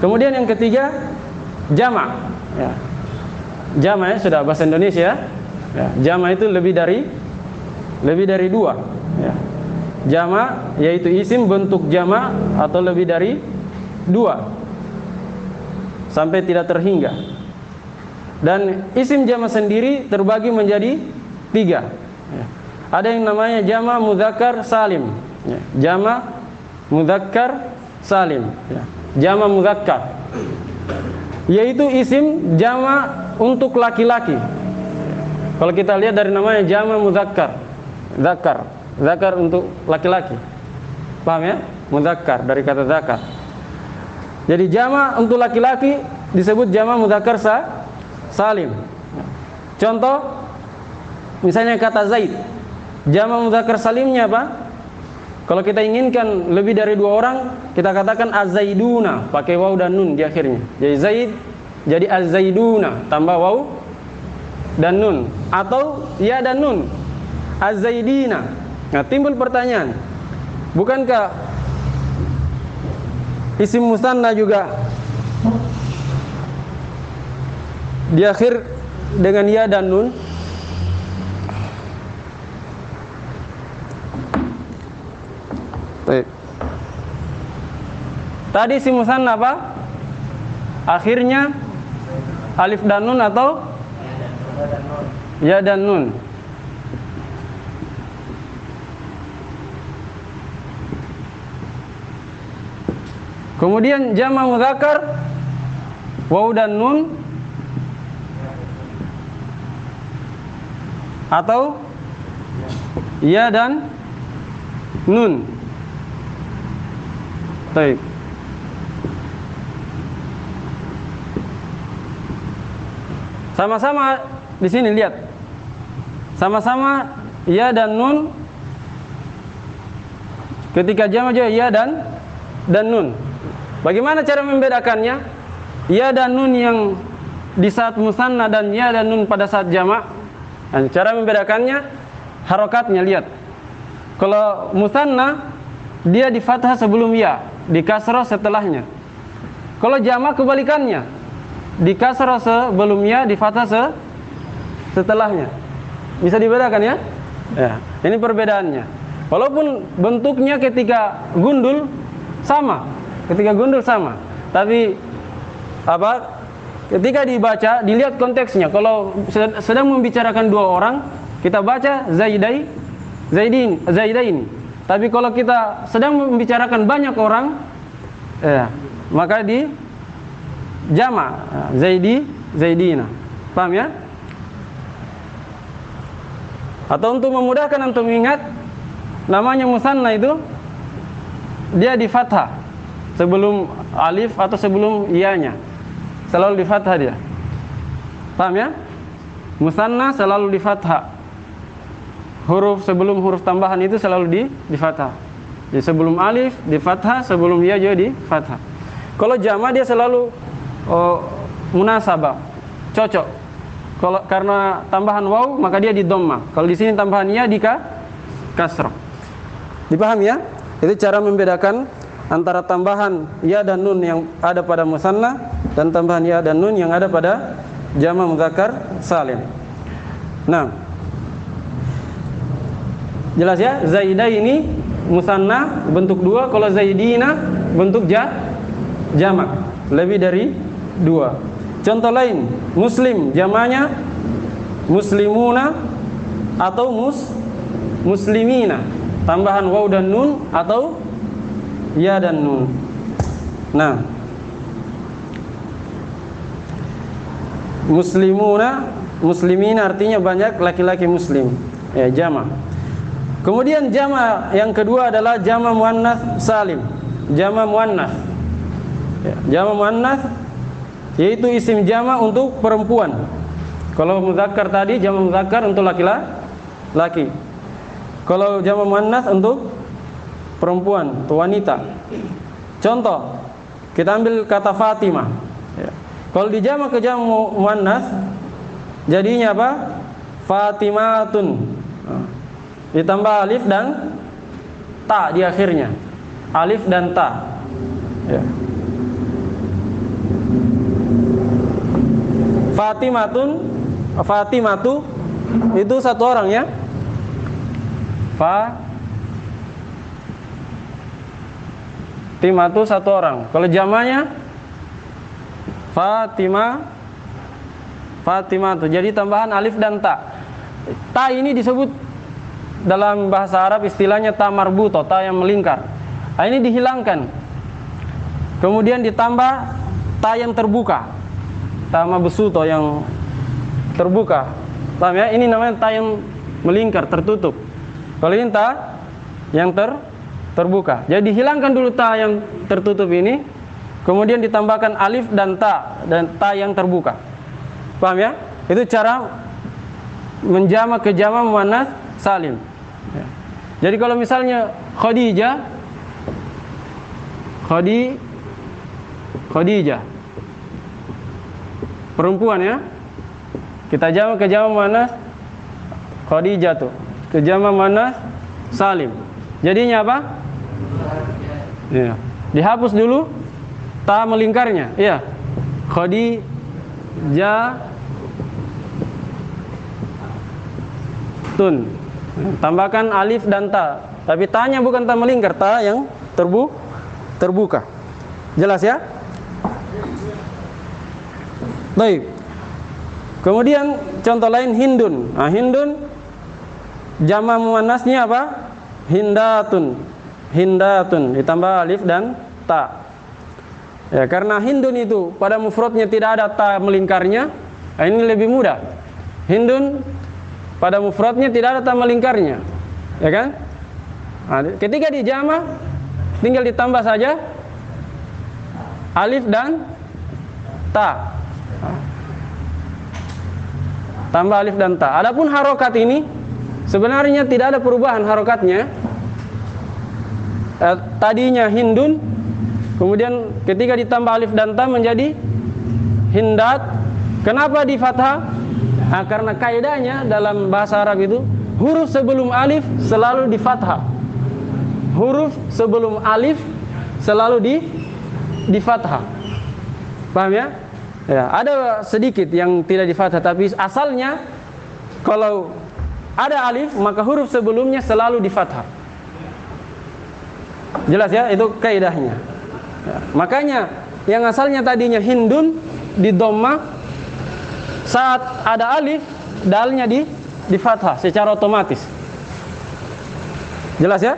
Kemudian yang ketiga, jama'. Ya. Jama' sudah bahasa Indonesia. Ya. Jama' itu lebih dari dua. Ya. Jama' yaitu isim bentuk jama' atau lebih dari dua sampai tidak terhingga. Dan isim jama' sendiri terbagi menjadi tiga. Ya. Ada yang namanya jama' mudzakkar salim. Ya. Jama' mudzakkar salim. Ya. Jama' mudzakkar yaitu isim jama' untuk laki-laki. Kalau kita lihat dari namanya jama' mudzakkar, zakar untuk laki-laki. Paham ya? Mudzakkar dari kata zakar. Jadi jama' untuk laki-laki disebut jama' mudzakkar salim. Contoh misalnya kata Zaid. Jama' mudzakkar salimnya apa? Kalau kita inginkan lebih dari dua orang, kita katakan az-zaiduna, pakai waw dan nun di akhirnya. Jadi Zaid jadi az-zaiduna tambah waw dan nun, atau ya dan nun, az-zaidina. Nah, timbul pertanyaan, bukankah isim musanna juga di akhir dengan ya dan nun? Baik. Tadi isim musanna apa? Akhirnya alif dan nun atau ya dan nun. Kemudian jama' mudzakkar waw dan nun atau ya dan nun. Baik. Sama-sama di sini lihat. Sama-sama ya dan nun. Ketika jama' juga ya dan nun. Bagaimana cara membedakannya? Ya dan nun yang di saat musanna dan ya dan nun pada saat jama'. Nah, cara membedakannya harokatnya, lihat. Kalau musanna dia di fathah sebelum ya, di kasrah setelahnya. Kalau jama' kebalikannya, di kasrah sebelum ya, di fathah setelahnya. Bisa dibedakan ya? Ya, ini perbedaannya. Walaupun bentuknya ketika gundul sama, tapi apa? Ketika dibaca, dilihat konteksnya. Kalau sedang membicarakan dua orang, kita baca zaidaini. Tapi kalau kita sedang membicarakan banyak orang, maka di jama' zaidina. Paham ya? Atau untuk memudahkan antum ingat, namanya musanna itu dia di fathah sebelum alif atau sebelum iyanya. Selalu di fathah dia. Paham ya? Musanna selalu di fathah. Huruf sebelum huruf tambahan itu selalu di fathah. Jadi sebelum alif di fathah, sebelum ya juga di fathah. Kalau jama' dia selalu munasabah, cocok. Kalau karena tambahan waw maka dia di dhamma. Kalau di sini tambahan ya di kasrah. Dipahami ya? Itu cara membedakan antara tambahan ya dan nun yang ada pada musanna dan tambahan ya dan nun yang ada pada jama' mudzakkar salim. Nah, jelas ya? Zaidaini musanna bentuk dua, kalau zaidina bentuk jama' lebih dari dua. Contoh lain, muslim jamanya muslimuna atau muslimina, tambahan waw dan nun atau ya dan nun. Nah, muslimina artinya banyak laki-laki muslim, ya jama'. Kemudian jama' yang kedua adalah jama' muannats salim. Jama' muannats. Ya, jama' muannats yaitu isim jama' untuk perempuan. Kalau mudzakkar tadi jama' mudzakkar untuk laki-laki. Kalau jama' muannats untuk perempuan, untuk wanita. Contoh, kita ambil kata Fatimah. Ya. Kalau di jama' ke jama' muannats jadinya apa? Fatimatun. Ditambah alif dan ta di akhirnya. Alif dan ta. Ya. Fatimatu itu satu orang ya. Fatimatu satu orang. Kalau jamanya Fatimatu. Jadi tambahan alif dan ta. Ta ini disebut dalam bahasa Arab istilahnya ta marbuto, ta yang melingkar. Nah, ini dihilangkan. Kemudian ditambah ta yang terbuka. Ta mabsuto yang terbuka. Paham ya? Ini namanya ta yang melingkar, tertutup. Kalau ini ta yang terbuka. Jadi dihilangkan dulu ta yang tertutup ini, kemudian ditambahkan alif dan ta yang terbuka. Paham ya? Itu cara menjamak ke jamak muannats salim. Ya. Jadi kalau misalnya Khadijah perempuan ya, kita jamak ke jamak muannats Khadijah tuh, ke jamak muannats salim. Jadinya apa? Ya. Dihapus dulu ta melingkarnya. Iya. Khadijatun. Tambahkan alif dan ta. Tapi ta-nya bukan ta melingkar, ta yang terbuka. Jelas ya? Baik. Kemudian contoh lain Hindun. Nah, Hindun jamak muannasnya apa? Hindatun ditambah alif dan ta. Ya, karena Hindun itu pada mufradnya tidak ada ta melingkarnya. Nah, ini lebih mudah. Hindun pada mufradnya tidak ada ta melingkarnya. Ya kan? Nah, ketika di jamak tinggal ditambah saja alif dan ta. Tambah alif dan ta. Adapun harokat ini sebenarnya tidak ada perubahan harokatnya. Tadinya Hindun, kemudian ketika ditambah alif dan ta menjadi Hindat. Kenapa di fathah? Nah, karena kaidahnya dalam bahasa Arab itu huruf sebelum alif selalu di fathah. Huruf sebelum alif selalu di fathah. Paham ya? Ya, ada sedikit yang tidak di fathah, tapi asalnya kalau ada alif maka huruf sebelumnya selalu di fathah. Jelas ya? Itu kaidahnya. Ya, makanya yang asalnya tadinya Hindun di dhammah, saat ada alif dalnya di fathah secara otomatis. Jelas ya?